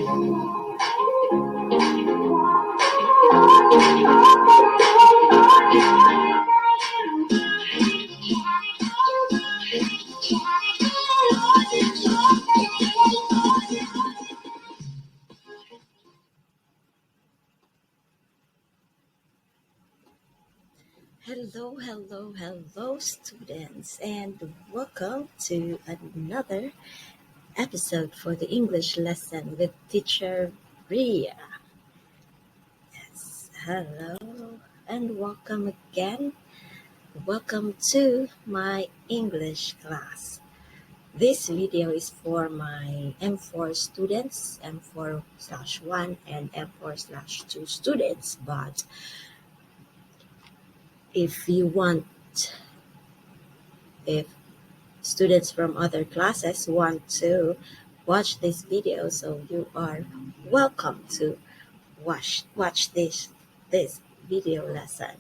Hello, students, and welcome to another episode for the English lesson with teacher Ria. Hello, and welcome again. Welcome to my English class. This video is for my M4 students, M4/1 and M4/2 students, but if you want, if students from other classes want to watch this video, so you are welcome to watch this video lesson.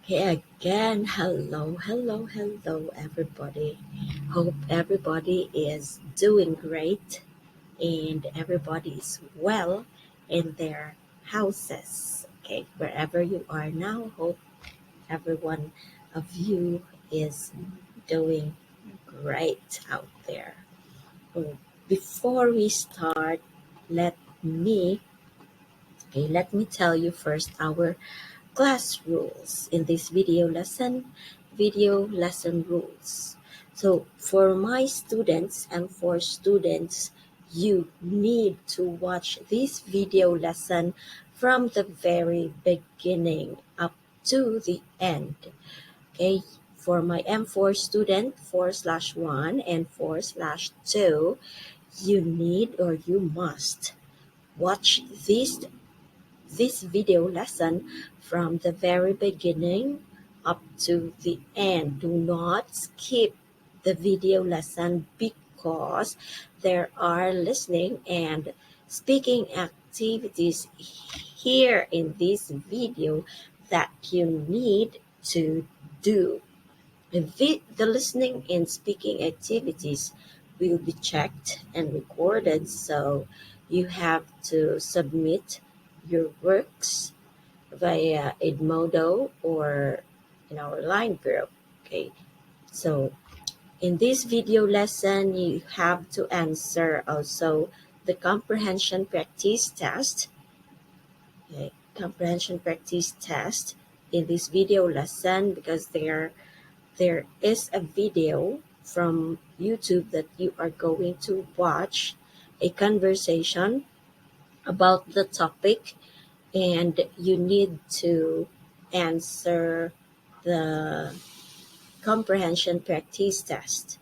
Okay, again, hello everybody. Hope everybody is doing great and everybody is well in their houses. Okay, wherever you are now, hope every one of you is doing great out there. Before we start, let me tell you first our class rules in this video lesson rules. So for my students and for students, you need to watch this video lesson from the very beginning up to the end. Okay, for my M4 student 4/1 and 4/2, you need or you must watch this video lesson from the very beginning up to the end. Do not skip the video lesson because there are listening and speaking activities here in this video that you need to do. The listening and speaking activities will be checked and recorded, so you have to submit your works via Edmodo or in our line group. Okay, so in this video lesson, you have to answer also the comprehension practice test. Okay, comprehension practice test in this video lesson because there is a video from YouTube that you are going to watch, a conversation about the topic, and you need to answer the comprehension practice test.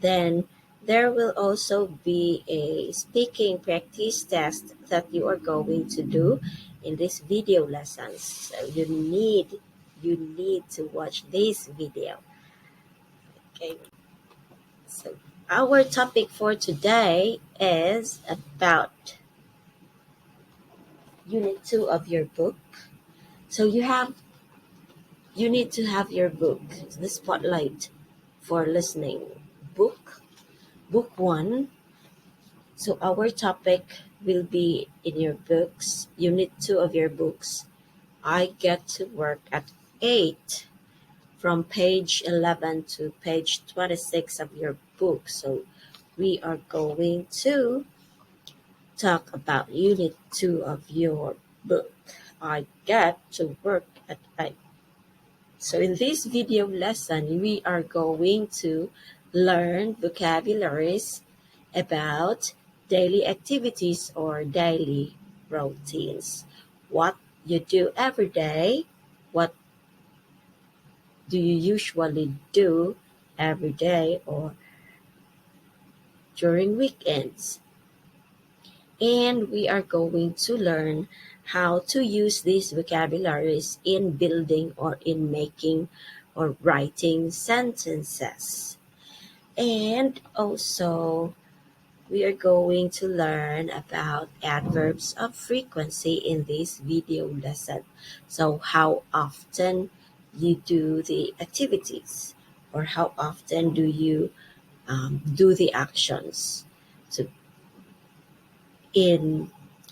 Then there will also be a speaking practice test that you are going to do in this video lessons. So you need to watch this video. Okay, so our topic for today is about Unit 2 of your book. So you need to have your book, the Spotlight for Listening book, Book 1. So our topic will be in your books, Unit 2 of your books. I get to work at 8. From page 11 to page 26 of your book. So we are going to talk about Unit 2 of your book. I get to work at 8. So in this video lesson, we are going to learn vocabularies about daily activities or daily routines. What you do every day, what do you usually do every day or during weekends? And we are going to learn how to use these vocabularies in building or in making or writing sentences. And also, we are going to learn about adverbs of frequency in this video lesson. So how often you do the activities or how often do you do the actions. So in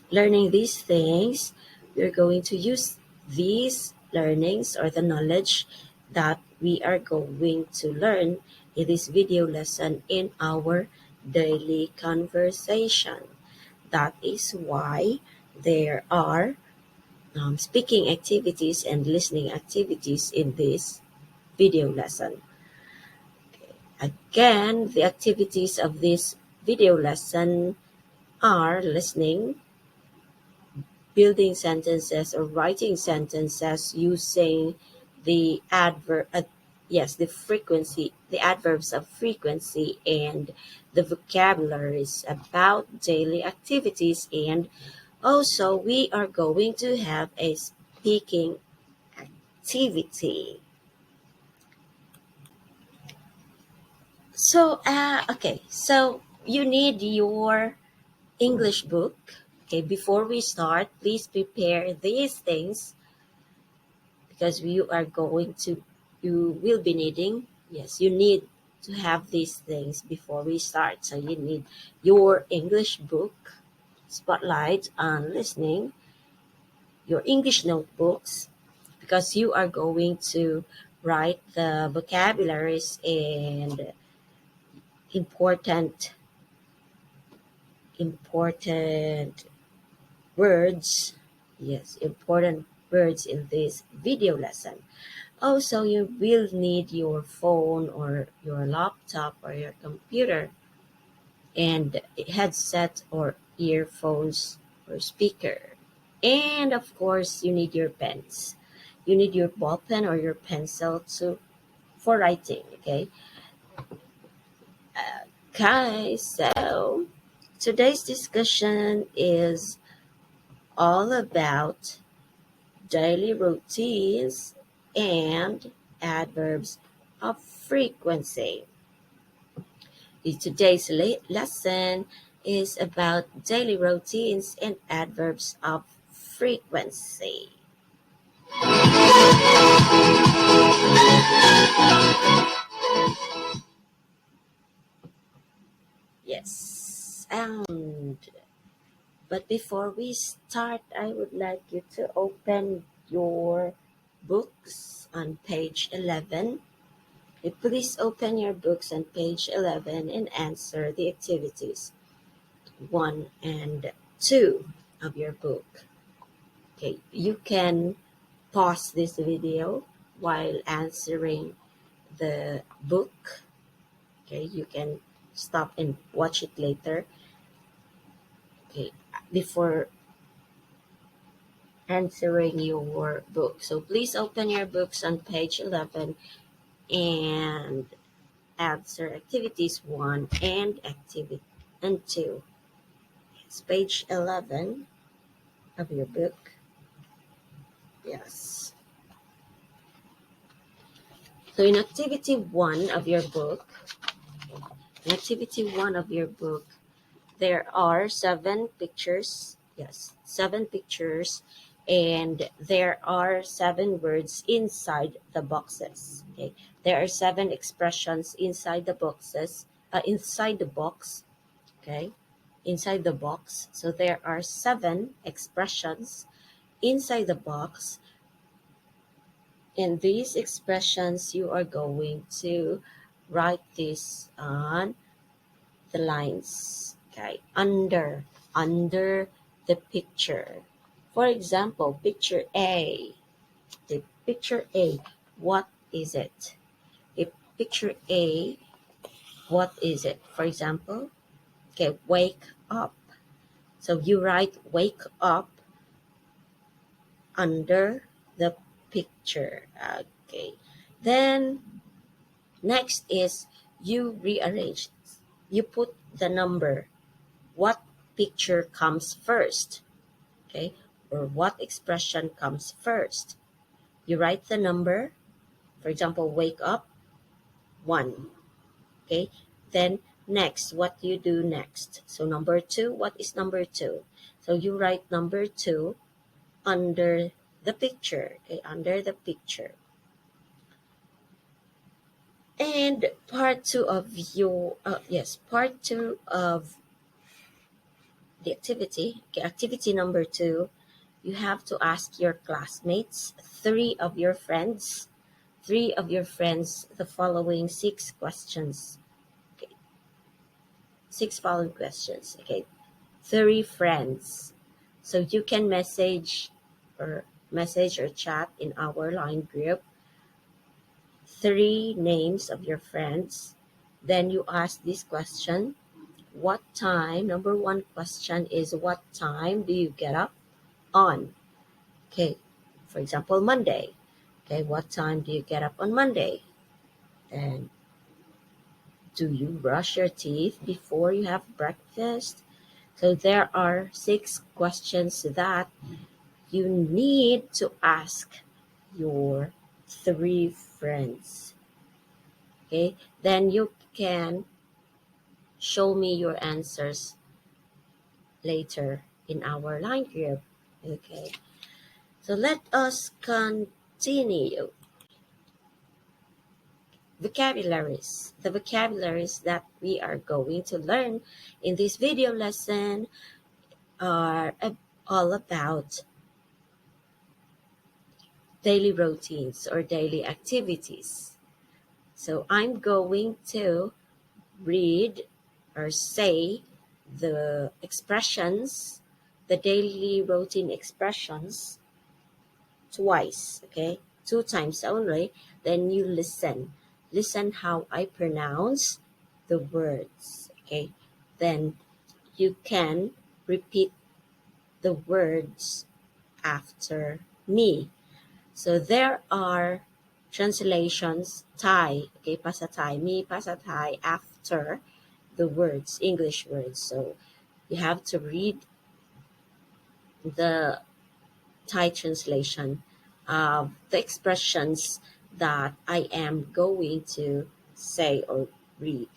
learning these things, we're going to use these learnings or the knowledge that we are going to learn in this video lesson in our daily conversation. That is why there are speaking activities and listening activities in this video lesson. Again, the activities of this video lesson are listening, building sentences or writing sentences using the the adverbs of frequency and the vocabularies about daily activities. And also we are going to have a speaking activity. So you need your English book. Okay, before we start, please prepare these things because you will be needing, yes, you need to have these things before we start. So you need your English book, spotlight on listening, your English notebooks, because you are going to write the vocabularies and important important words. Yes, important words in this video lesson. Also, you will need your phone or your laptop or your computer and headset or earphones or speaker. And of course, you need your pens. You need your ball pen or your pencil for writing, okay? Okay, so today's discussion is all about daily routines and adverbs of frequency. Today's lesson is about daily routines and adverbs of frequency. Yes. But before we start, I would like you to open your books on page 11. Please open your books on page 11 and answer the activities 1 and 2 of your book. Okay, you can pause this video while answering the book. Okay, you can stop and watch it later. Okay, before answering your book. So please open your books on page 11 and answer activities 1 and activity and 2. It's page 11 of your book. Yes. So in activity 1 of your book, there are 7 pictures. Yes, 7 pictures, and there are 7 words inside the boxes. Okay, there are 7 expressions inside the boxes. Inside the box. Okay, inside the box. So there are 7 expressions inside the box. In these expressions, you are going to write this on the lines, okay, under the picture. For example, picture A. The picture A, what is it? If picture A, what is it? For example, okay, wake up. So you write wake up under the picture. Okay. Then next is you rearrange. You put the number. What picture comes first? Okay. Or what expression comes first? You write the number. For example, wake up, 1. Okay. Then next, what you do next? So number 2, what is number 2? So you write number 2 under the picture. Okay, under the picture. And part 2 of the activity. Okay, activity number 2, you have to ask your classmates, three of your friends, the following 6 questions. Okay, 6 following questions. Okay, 3 friends. So you can message or chat in our line group 3 names of your friends. Then you ask this question: what time? Number 1 question is, what time do you get up on? Okay, for example, Monday. Okay, what time do you get up on Monday? And do you brush your teeth before you have breakfast? So there are 6 questions that you need to ask your 3 friends. Okay, then you can show me your answers later in our line group. Okay, so let us continue. Vocabularies. The vocabularies that we are going to learn in this video lesson are all about daily routines or daily activities. So I'm going to read or say the expressions, the daily routine expressions twice, okay? 2 times only. Then you listen. Listen how I pronounce the words, okay? Then you can repeat the words after me. So there are translations, Thai, okay, pasatay, me pasatay after the words, English words. So you have to read the Thai translation of the expressions that I am going to say or read.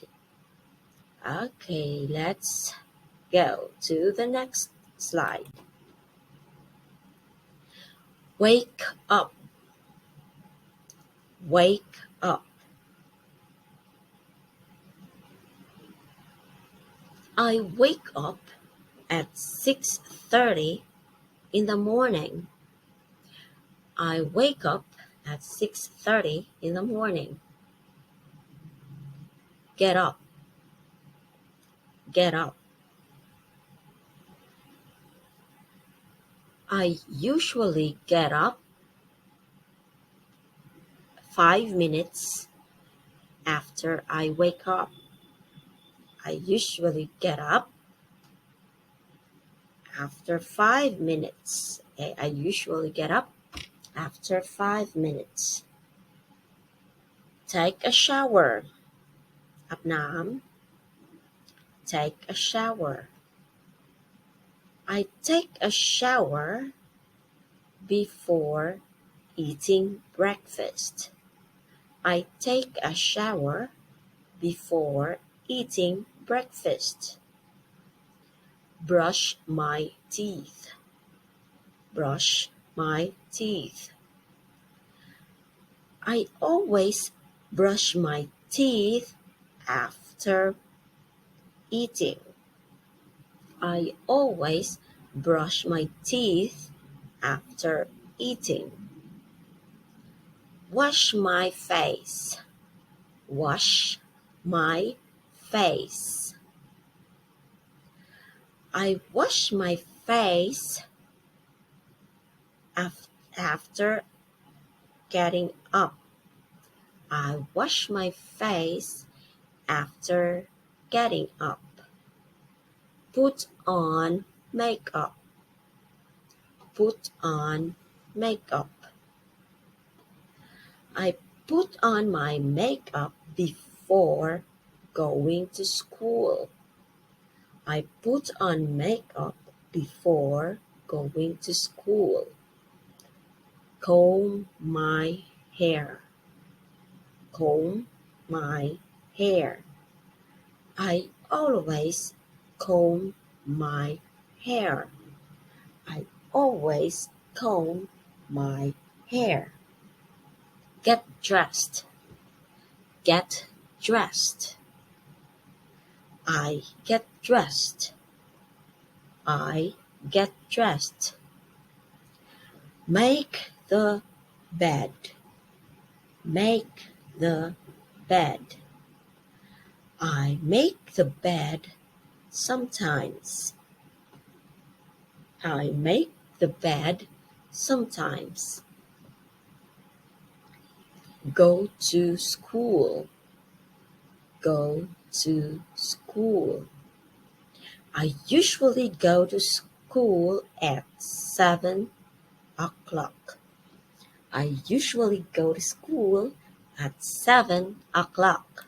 Okay, let's go to the next slide. Wake up, wake up. I wake up at 6:30 in the morning. I wake up at 6:30 in the morning. Get up, get up. I usually get up 5 minutes after I wake up. I usually get up after 5 minutes. Okay, I usually get up after 5 minutes. Take a shower. Abtน้ำ. Take a shower. I take a shower before eating breakfast. I take a shower before eating breakfast. Brush my teeth. Brush my teeth. I always brush my teeth after eating. I always brush my teeth after eating. Wash my face. Wash my face. I wash my face after getting up. I wash my face after getting up. Put on makeup. Put on makeup. I put on my makeup before going to school. I put on makeup before going to school. Comb my hair. Comb my hair. I always comb my hair. I always comb my hair. Get dressed. Get dressed. I get dressed. I get dressed. Make the bed. Make the bed. I make the bed sometimes. I make the bed sometimes. Go to school. Go to school. I usually go to school at 7 o'clock. I usually go to school at 7 o'clock.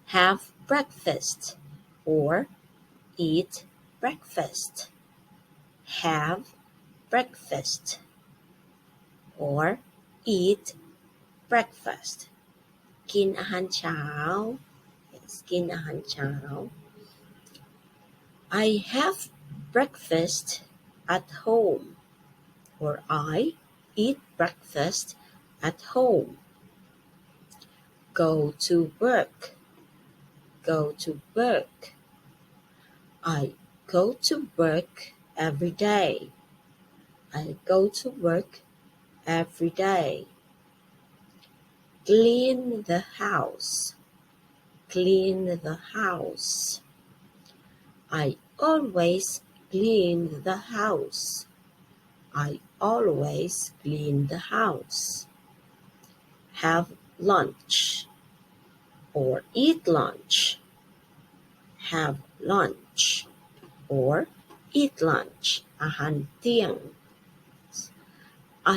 Have breakfast or eat breakfast. Have breakfast or eat breakfast. กินอาหารเช้า Yes, กินอาหารเช้า I have breakfast at home or I eat breakfast at home. Go to work. Go to work. I go to work every day. I go to work every day. Clean the house. Clean the house. I always clean the house. I always clean the house. Have lunch or eat lunch. Have lunch or eat lunch. อาหารเที่ยง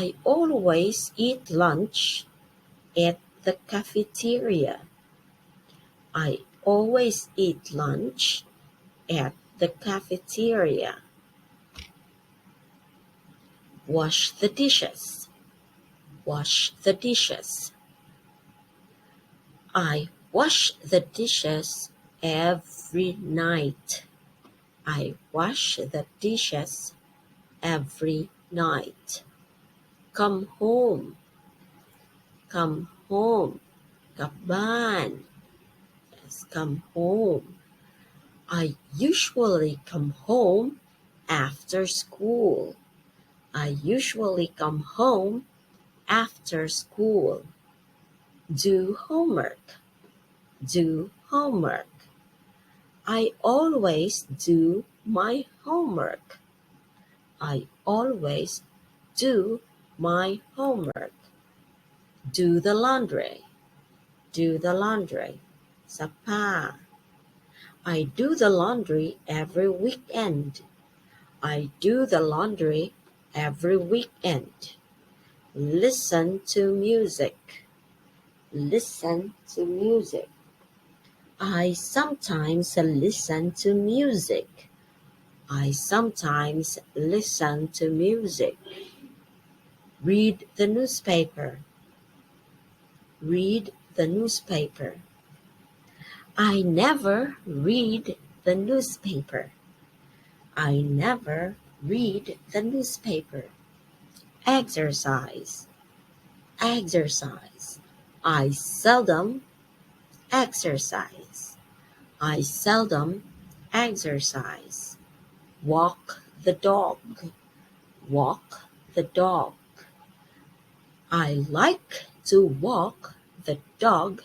I always eat lunch at the cafeteria. I always eat lunch at the cafeteria. Wash the dishes. Wash the dishes. I wash the dishes every night. I wash the dishes every night. Come home. Come home. กลับบ้าน Yes, come home. I usually come home after school. I usually come home after school. Do homework. Do homework. I always do my homework. I always do my homework. Do the laundry. Do the laundry. ซักผ้า I do the laundry every weekend. I do the laundry every weekend. Listen to music. Listen to music. I sometimes listen to music. I sometimes listen to music. Read the newspaper. Read the newspaper. I never read the newspaper. I never read the newspaper. Exercise. Exercise. I seldom exercise. I seldom exercise. Walk the dog. Walk the dog. I like to walk the dog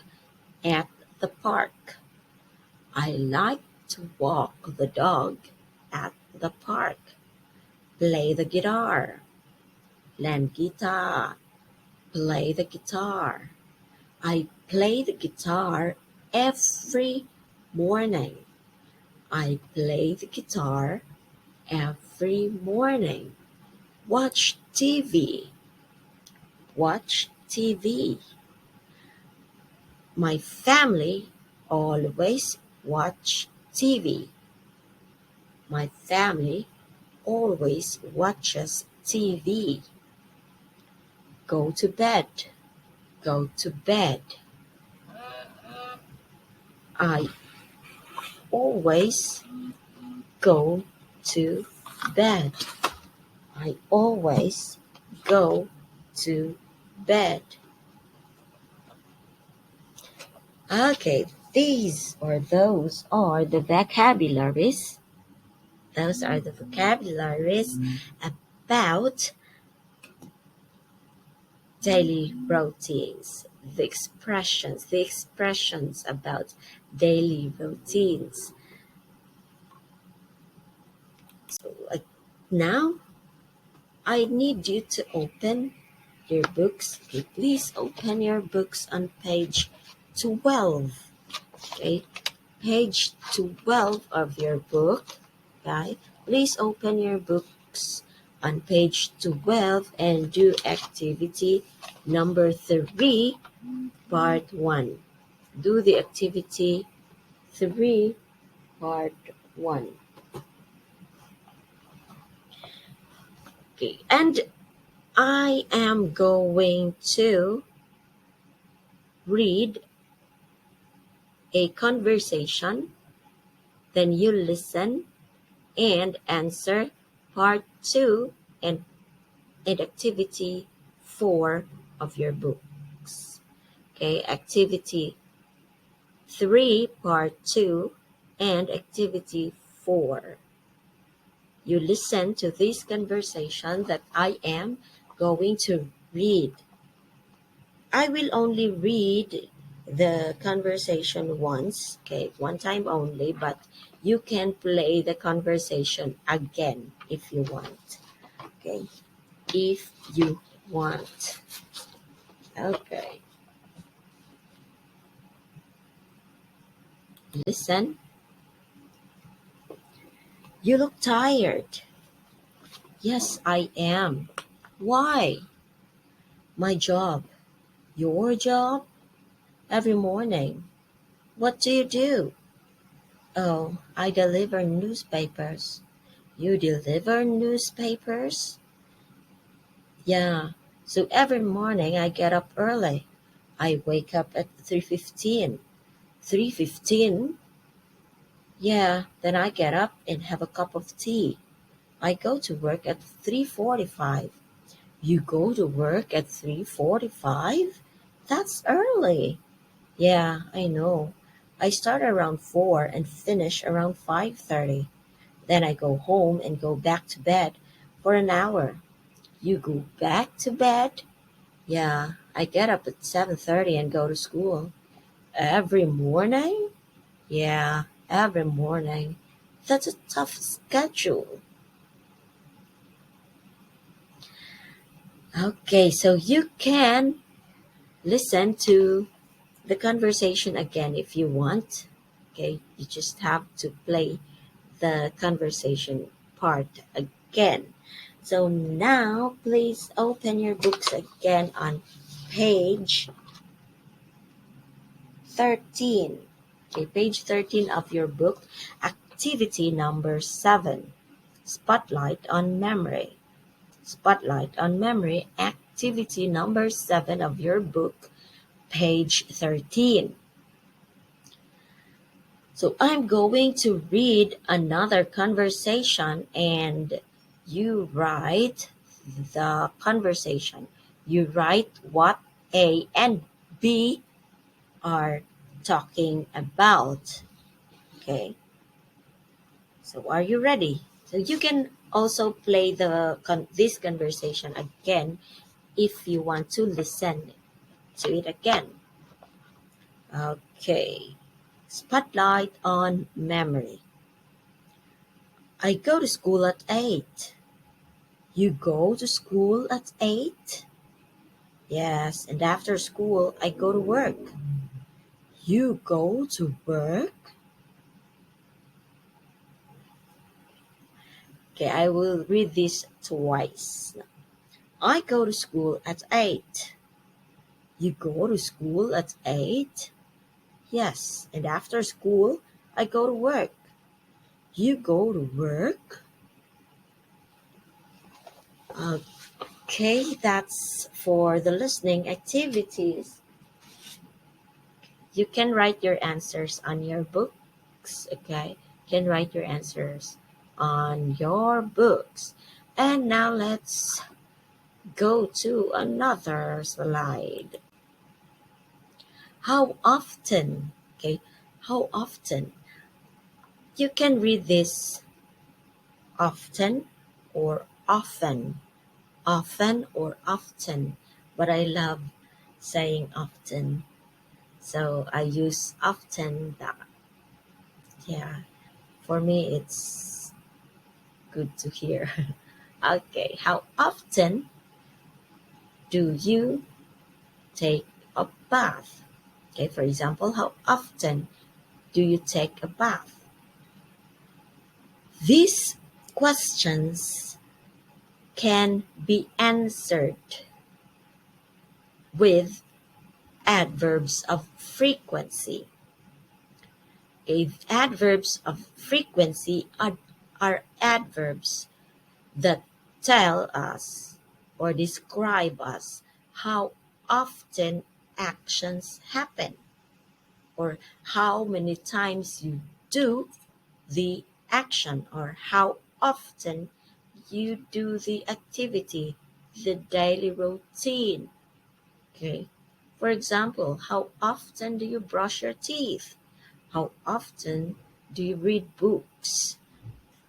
at the park. I like to walk the dog at the park. Play the guitar. เล่นกีตาร์ Play the guitar. I play the guitar every morning. I play the guitar every morning. Watch TV. Watch TV. My family always watch TV. My family always watches TV. Go to bed. Go to bed. I always go to bed. I always go to bed. Okay, these or those are the vocabularies Those are the vocabularies about daily routines. The expressions about daily routines. So now I need you to open your books. Okay, please open your books on page 12. Okay, page 12 of your book. Okay, please open your books on page 12 and do activity number 3, part 1. Do the activity 3, part 1. Okay, and I am going to read a conversation, then you listen and answer part 2 and activity 4 of your books. Okay, activity 3, part 2 and activity 4. You listen to this conversation that I am going to read. I will only read the conversation once, okay, one time only, but you can play the conversation again if you want, okay, if you want. Okay, listen. You look tired. Yes, I am. Why? My job. Your job? Every morning. What do you do? Oh, I deliver newspapers. You deliver newspapers? Yeah. So every morning I get up early. I wake up at 3:15. 3:15? Yeah, then I get up and have a cup of tea. I go to work at 3:45. You go to work at 3:45? That's early. Yeah, I know. I start around 4 and finish around 5:30. Then I go home and go back to bed for an hour. You go back to bed? Yeah, I get up at 7:30 and go to school. Every morning? Yeah, every morning. That's a tough schedule. Okay, so you can listen to the conversation again if you want. Okay, you just have to play the conversation part again. So now please open your books again on page 13. Okay, page 13 of your book, activity number 7, Spotlight on Memory. Spotlight on Memory, activity number 7 of your book, page 13. So I'm going to read another conversation and you write the conversation. You write what A and B are talking about. Okay, so are you ready? So you can also play this conversation again if you want to listen to it again. Okay, spotlight on memory. I go to school at 8. You go to school at 8? Yes, and after school I go to work. You go to work? Okay, I will read this twice. I go to school at 8. You go to school at 8? Yes, and after school I go to work. You go to work? Okay, that's for the listening activities. You can write your answers on your books, okay? You can write your answers on your books. And now let's go to another slide. How often, okay? How often? You can read this often or often, often or often, but I love saying often, so I use often. That, yeah, for me it's good to hear. Okay, how often do you take a bath? Okay, for example, how often do you take a bath? These questions can be answered with adverbs of frequency. Okay, adverbs of frequency are adverbs that tell us or describe us how often actions happen or how many times you do the action or how often you do the activity, the daily routine. Okay. For example, how often do you brush your teeth? How often do you read books?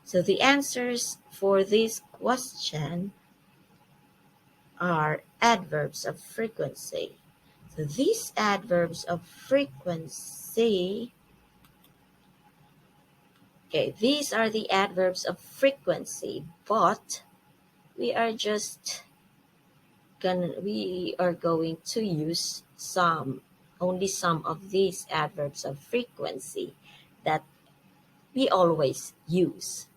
So the answers for this question are adverbs of frequency. So these adverbs of frequency, okay, these are the adverbs of frequency, but we are just we are going to use only some of these adverbs of frequency that we always use.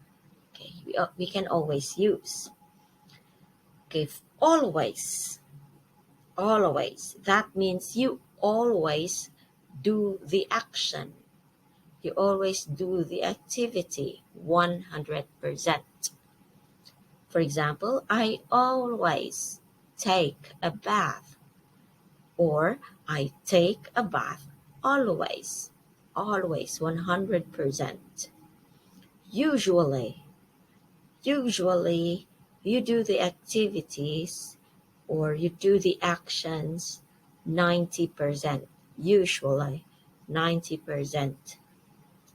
Okay, we can always use. Okay, always, always. That means you always do the action. You always do the activity 100%. For example, I always take a bath, or I take a bath always, always 100%. Usually, usually you do the activities or you do the actions 90%, usually 90%.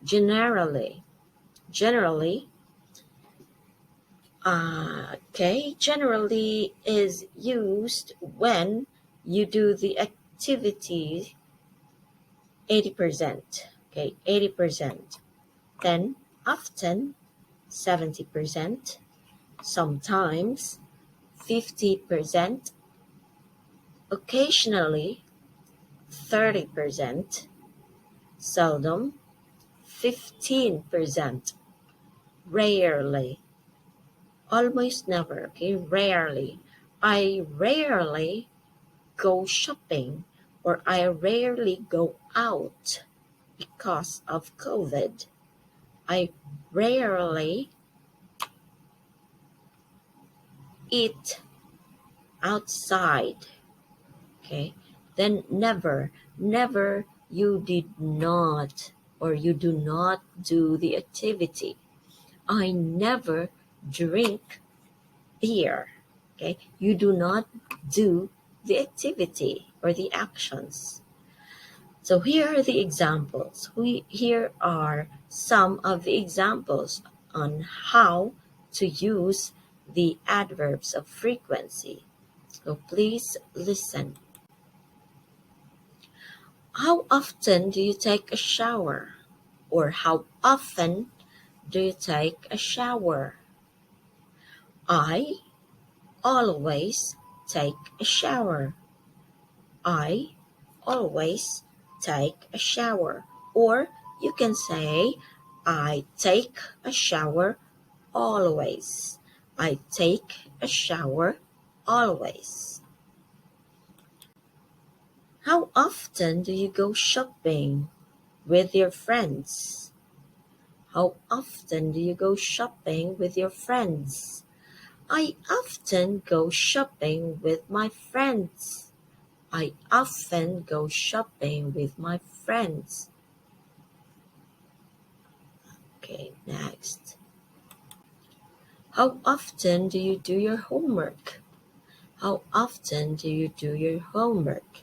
Generally, generally, generally is used when you do the activity 80%, okay, 80%. Then often 70%, sometimes 50%, occasionally 30%, seldom 15%, rarely, almost never, okay, rarely. I rarely go shopping or I rarely go out because of COVID. I rarely eat outside. Okay. Then never, never you did not or you do not do the activity. I never drink beer. Okay. You do not do the activity or the actions. So here are the examples. Here are some of the examples on how to use the adverbs of frequency. So please listen. How often do you take a shower? Or how often do you take a shower? I always take a shower. I always take a shower. Or you can say, I take a shower always. I take a shower always. How often do you go shopping with your friends? How often do you go shopping with your friends? I often go shopping with my friends. I often go shopping with my friends. Okay, next. How often do you do your homework? How often do you do your homework?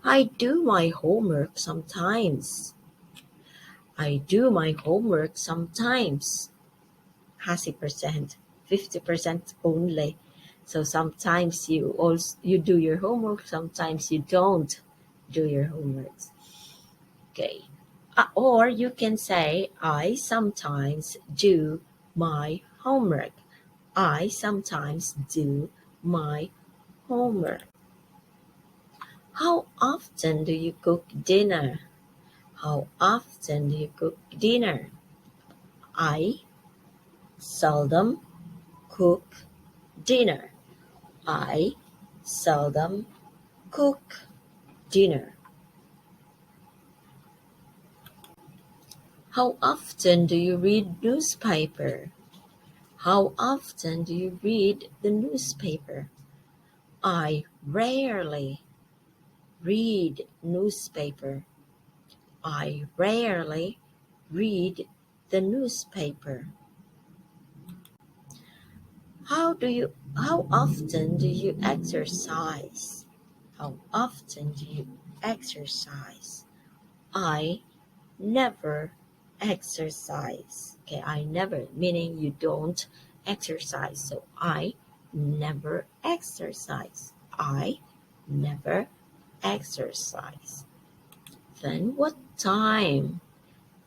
I do my homework sometimes. I do my homework sometimes. percent, 50% only. So sometimes you do your homework, sometimes you don't do your homeworks. Okay. Or you can say, I sometimes do my homework. I sometimes do my homework. How often do you cook dinner? How often do you cook dinner? I seldom cook dinner. I seldom cook dinner. How often do you read newspaper? How often do you read the newspaper? I rarely read newspaper. I rarely read the newspaper. How often do you exercise? How often do you exercise? I never exercise. Okay, I never meaning you don't exercise. So I never exercise. I never exercise. Then what time?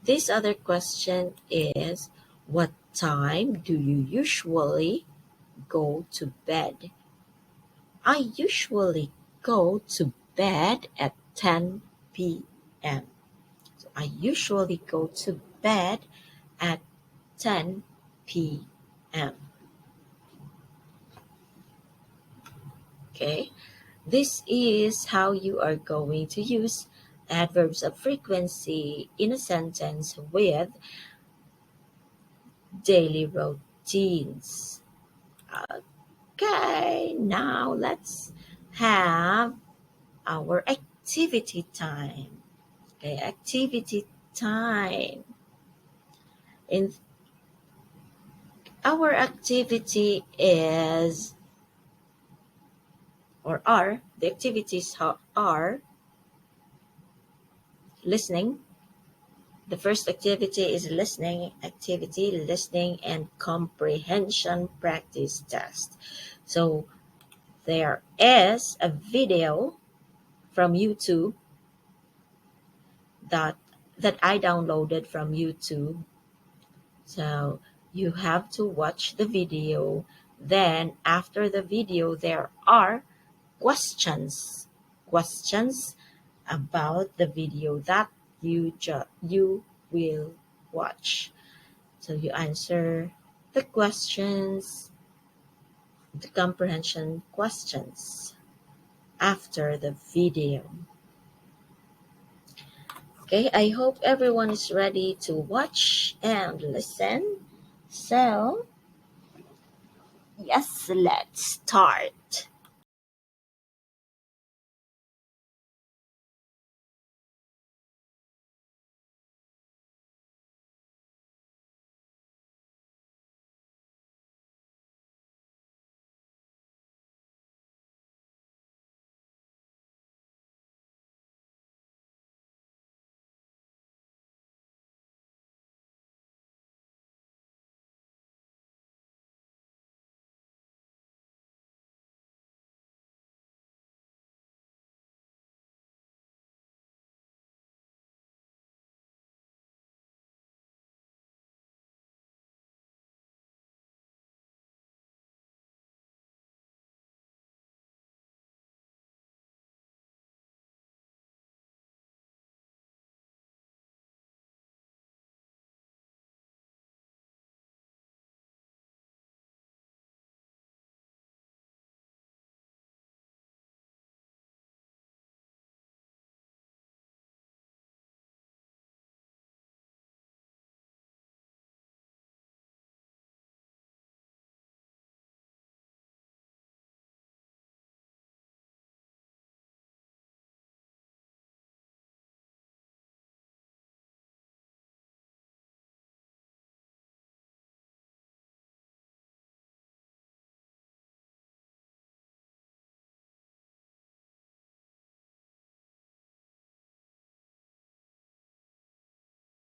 This other question is, what time do you usually go to bed? I usually go to bed at 10 p.m. So I usually go to bed at 10 p.m. Okay, this is how you are going to use adverbs of frequency in a sentence with daily routines. Okay, now let's have our activity time. Okay, activity time. In our activity is or are the activities are listening. The first activity is listening activity, listening and comprehension practice test. So there is a video from YouTube that I downloaded from YouTube. So you have to watch the video. Then after the video, there are questions about the video that you will watch. So you answer the questions, the comprehension questions after the video. Okay, I hope everyone is ready to watch and listen. So, yes, let's start.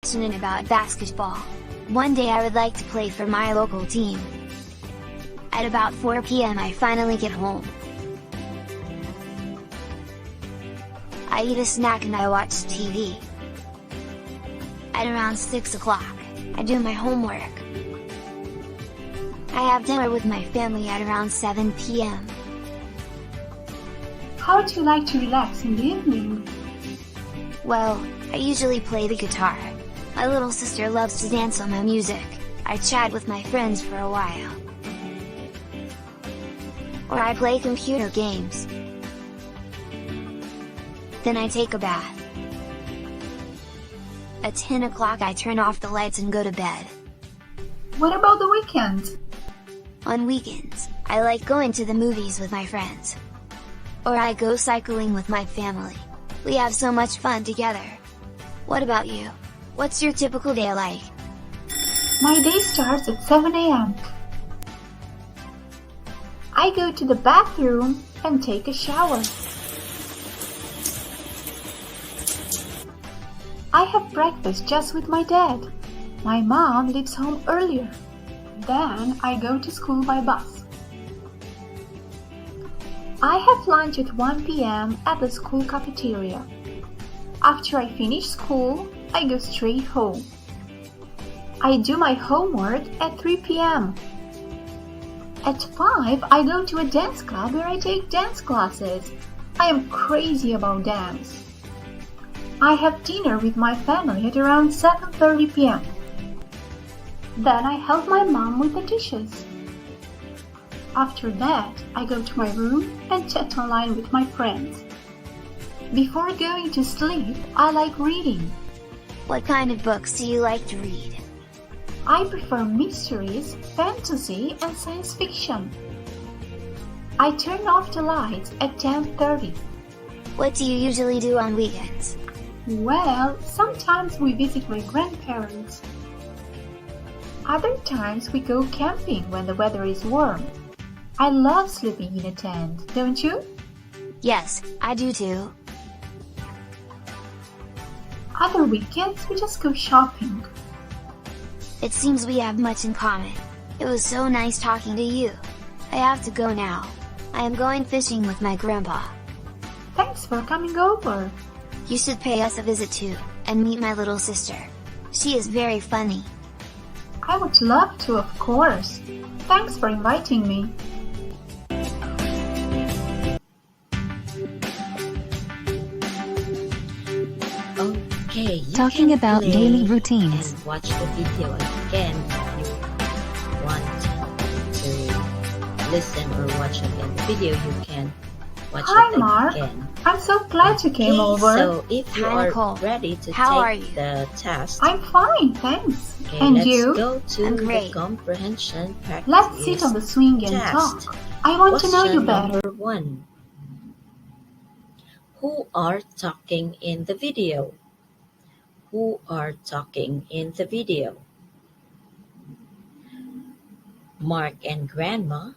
Passionate about basketball. One day I would like to play for my local team. At about 4 p.m. I finally get home. I eat a snack and I watch TV. At around 6 o'clock, I do my homework. I have dinner with my family at around 7 p.m. How do you like to relax in the evening? Well, I usually play the guitar. My little sister loves to dance on my music. I chat with my friends for a while. Or I play computer games. Then I take a bath. At 10 o'clock I turn off the lights and go to bed. What about the weekends? On weekends, I like going to the movies with my friends. Or I go cycling with my family. We have so much fun together. What about you? What's your typical day like? My day starts at 7 a.m. I go to the bathroom and take a shower. I have breakfast just with my dad. My mom leaves home earlier. Then I go to school by bus. I have lunch at 1 p.m. at the school cafeteria. After I finish school, I go straight home. I do my homework at 3 p.m. At 5, I go to a dance club where I take dance classes. I am crazy about dance. I have dinner with my family at around 7:30 p.m. Then I help my mom with the dishes. After that, I go to my room and chat online with my friends. Before going to sleep, I like reading. What kind of books do you like to read? I prefer mysteries, fantasy, and science fiction. I turn off the lights at 10:30. What do you usually do on weekends? Well, sometimes we visit my grandparents. Other times we go camping when the weather is warm. I love sleeping in a tent, don't you? Yes, I do too. Other weekends we just go shopping. It seems we have much in common. It was so nice talking to you. I have to go now. I am going fishing with my grandpa. Thanks for coming over. You should pay us a visit too, and meet my little sister. She is very funny. I would love to, of course. Thanks for inviting me. Okay, you Talking can about play daily routines. and watch the video again if you want to listen or watch again the video. You can watch Hi, it Mark. again. I'm so glad you came over. So if you Hi, are Nicole. ready to How are take you? the test, I'm fine, thanks. okay, And let's you? go to I'm the great. comprehension practice. Let's sit on the swing and test. talk. I want to know you Question better. number 1. Who are talking in the video? Who are talking in the video? Mark and Grandma,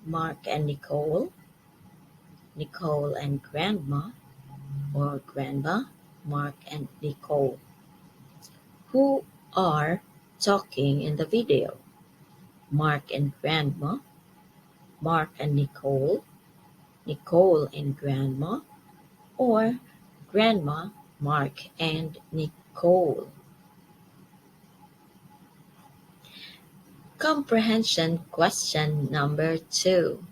Mark and Nicole, Nicole and Grandma, or Grandma, Mark and Nicole. Who are talking in the video? Mark and Grandma, Mark and Nicole, Nicole and Grandma, or Grandma, Mark and Nicole. Comprehension question number 2.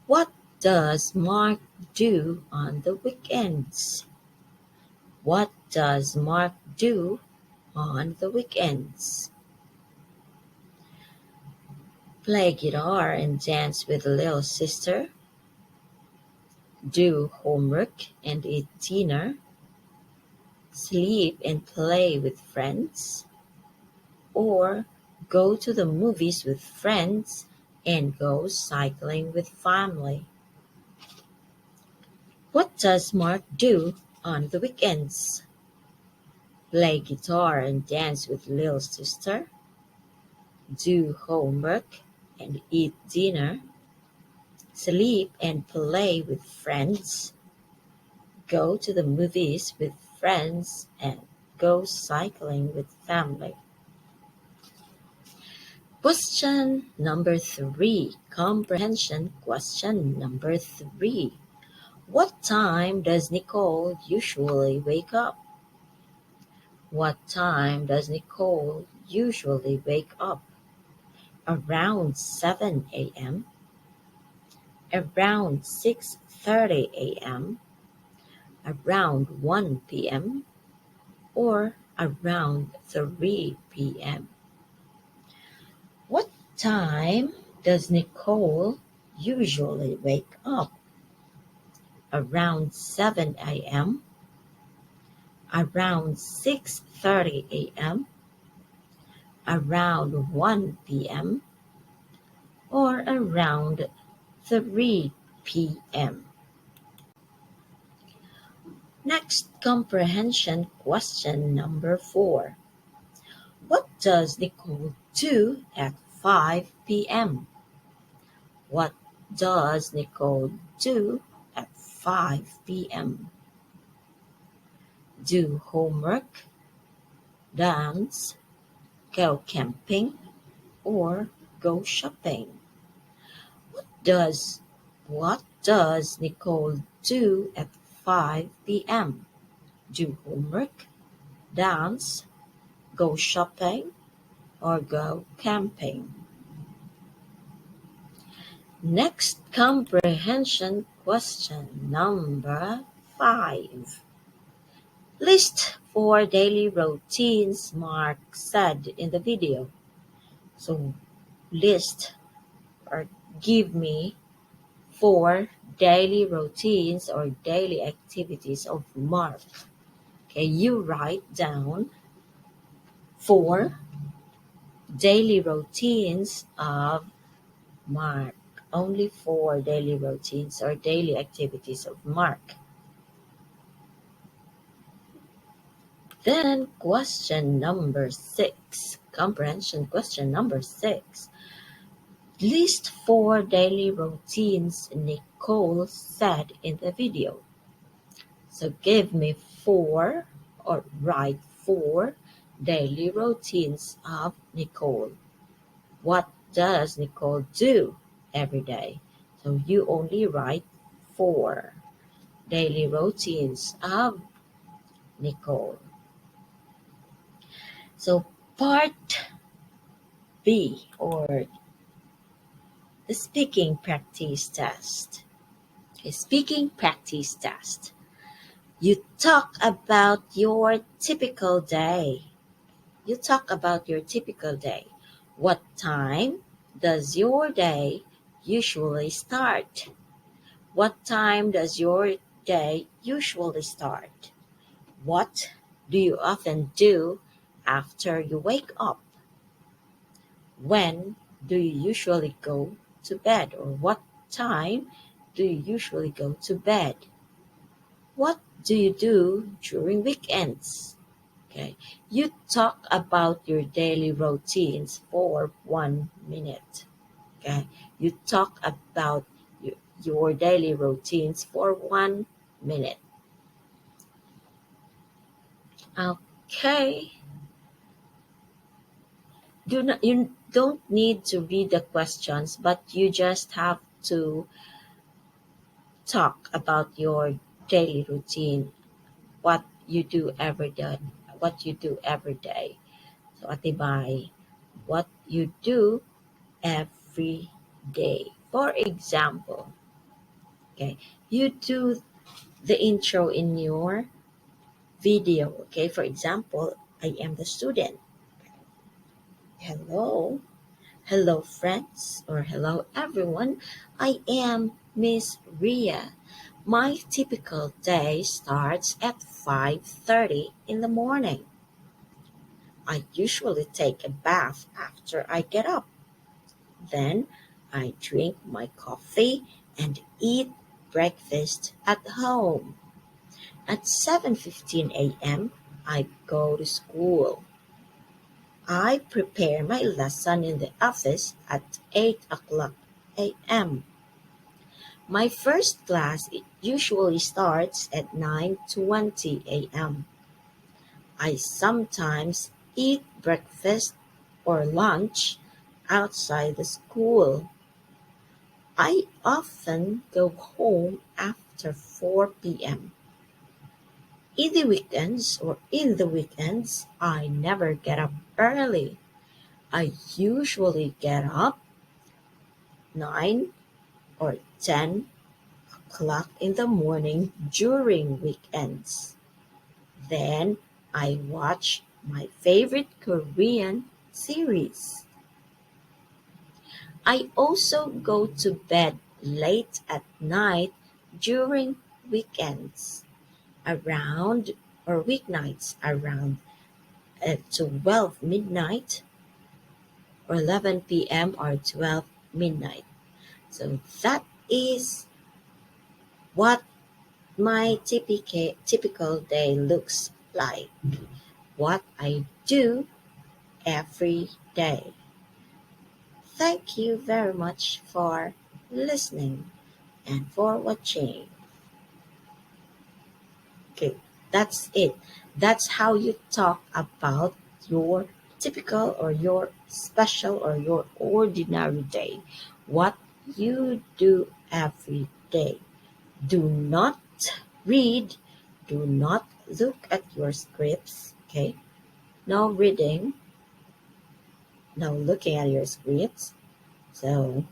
What does Mark do on the weekends? What does Mark do on the weekends? Play guitar and dance with little sister. Do homework and eat dinner. Sleep and play with friends. Or go to the movies with friends and go cycling with family. What does Mark do on the weekends? Play guitar and dance with little sister. Do homework and eat dinner. Sleep and play with friends. Go to the movies with friends and go cycling with family? Question number 3. Comprehension question number 3. What time does Nicole usually wake up? What time does Nicole usually wake up? Around 7 a.m., around 6:30 a.m., around 1 p.m., or around 3 p.m. What time does Nicole usually wake up? Around 7 a.m., around 6:30 a.m., around 1 p.m., or around 3 p.m. Next, comprehension question number 4. What does Nicole do at 5 p.m.? What does Nicole do at 5 p.m.? Do homework, dance, go camping, or go shopping? What does Nicole do at 5 p.m.? Do homework, dance, go shopping, or go camping? Next, comprehension question number 5. List 4 daily routines Mark said in the video. So list or give me 4 daily routines or daily activities of Mark. Okay, you write down 4 daily routines of Mark. Only 4 daily routines or daily activities of Mark. Then question number 6. Comprehension question number 6. List 4 daily routines Nicole said in the video. So give me 4 or write 4 daily routines of Nicole. What does Nicole do every day? So you only write 4 daily routines of Nicole. So part B, or the speaking practice test. Okay, speaking practice test. You talk about your typical day. You talk about your typical day. What time does your day usually start? What time does your day usually start? What do you often do after you wake up? When do you usually go to bed, or what time do you usually go to bed? What do you do during weekends? Okay, you talk about your daily routines for 1 minute. Okay, you talk about your daily routines for 1 minute. Okay. You don't need to read the questions, but you just have to talk about your daily routine, what you do every day, So atibay, what you do every day. For example, okay, you do the intro in your video. Okay, for example, I am the student. Hello. Hello, friends, or hello, everyone. I am Miss Ria. My typical day starts at 5:30 in the morning. I usually take a bath after I get up. Then I drink my coffee and eat breakfast at home. At 7:15 a.m., I go to school. I prepare my lesson in the office at 8 o'clock a.m. My first class usually starts at 9:20 a.m. I sometimes eat breakfast or lunch outside the school. I often go home after 4 p.m. In the weekends, I never get up early. I usually get up 9 or 10 o'clock in the morning during weekends. Then I watch my favorite Korean series. I also go to bed late at night during weekends around or weeknights around 12 midnight or 11 p.m. or 12 midnight. So that is what my typical day looks like, what I do every day. Thank you very much for listening and for watching. Okay, that's it. That's how you talk about your typical or your special or your ordinary day. What you do every day. Do not read, do not look at your scripts, okay? No reading, no looking at your scripts. So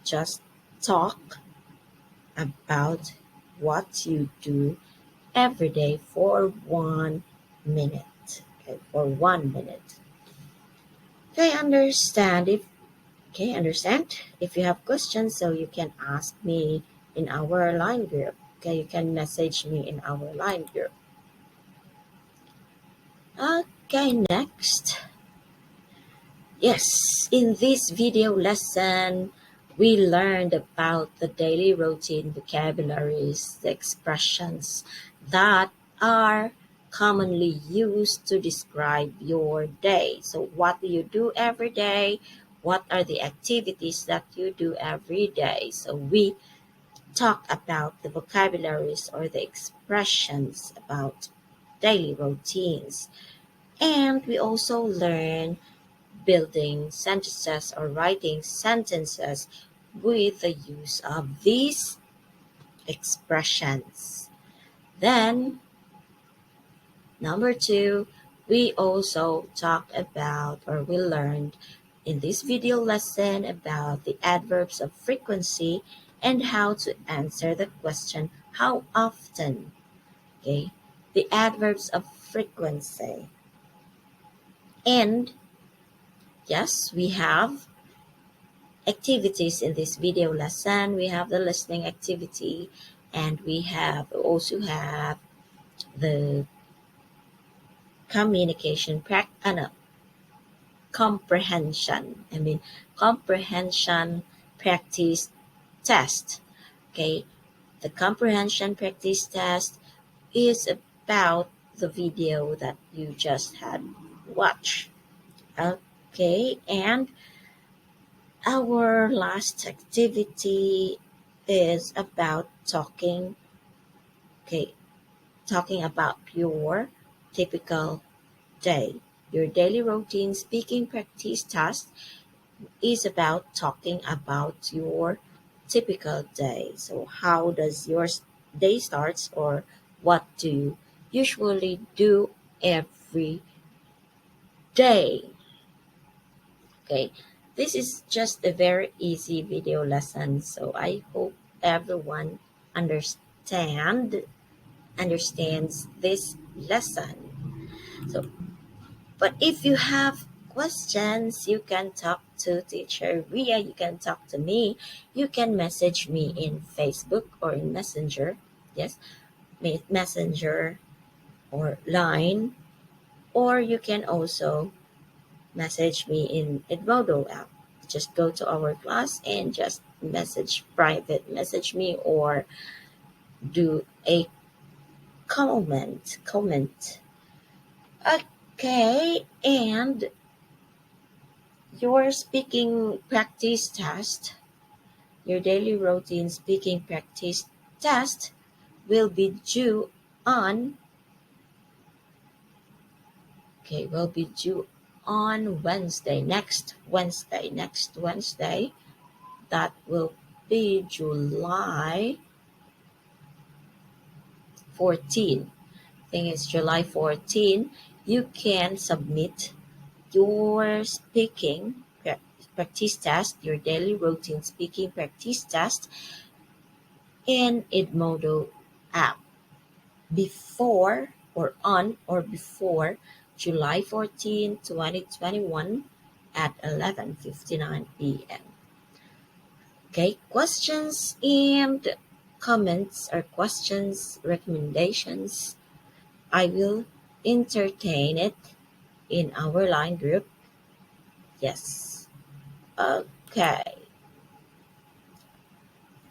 just talk about what you do every day for 1 minute. Okay, for 1 minute. Understand if you have questions, so you can ask me in our line group. Okay, you can message me in our line group. Okay, next. Yes, in this video lesson, we learned about the daily routine vocabularies, the expressions that are commonly used to describe your day. So what do you do every day? What are the activities that you do every day? So we talk about the vocabularies or the expressions about daily routines. And we also learn building sentences or writing sentences with the use of these expressions. Then, number two, we also talked about or we learned in this video lesson about the adverbs of frequency and how to answer the question, how often? Okay, the adverbs of frequency. And yes, we have activities in this video lesson. We have the listening activity, and we also have the communication comprehension. Comprehension practice test. Okay, the comprehension practice test is about the video that you just had watched. Okay, and our last activity is about okay, talking about your typical day. Your daily routine speaking practice task is about talking about your typical day. So how does your day starts, or what do you usually do every day? Okay, this is just a very easy video lesson, so I hope everyone understands this lesson. So, but if you have questions, you can talk to teacher Ria, you can talk to me, you can message me in Facebook or in Messenger. Yes, Messenger or Line, or you can also message me in Edmodo app. Just go to our class and just message me, or do a comment. Okay, and your speaking practice test, your daily routine speaking practice test will be due on Okay, will be due on Wednesday, next Wednesday. That will be July 14. I think it's July 14. You can submit your speaking practice test, your daily routine speaking practice test in Edmodo app before or on or before July 14, 2021 at 11:59 p.m. Okay, questions and comments or questions, recommendations, I will entertain it in our line group. Yes. Okay.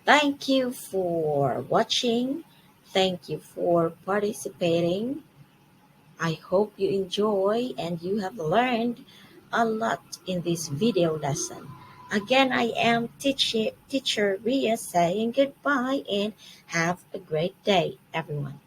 Thank you for watching. Thank you for participating. I hope you enjoy and you have learned a lot in this video lesson. Again, I am teacher Ria saying goodbye and have a great day, everyone.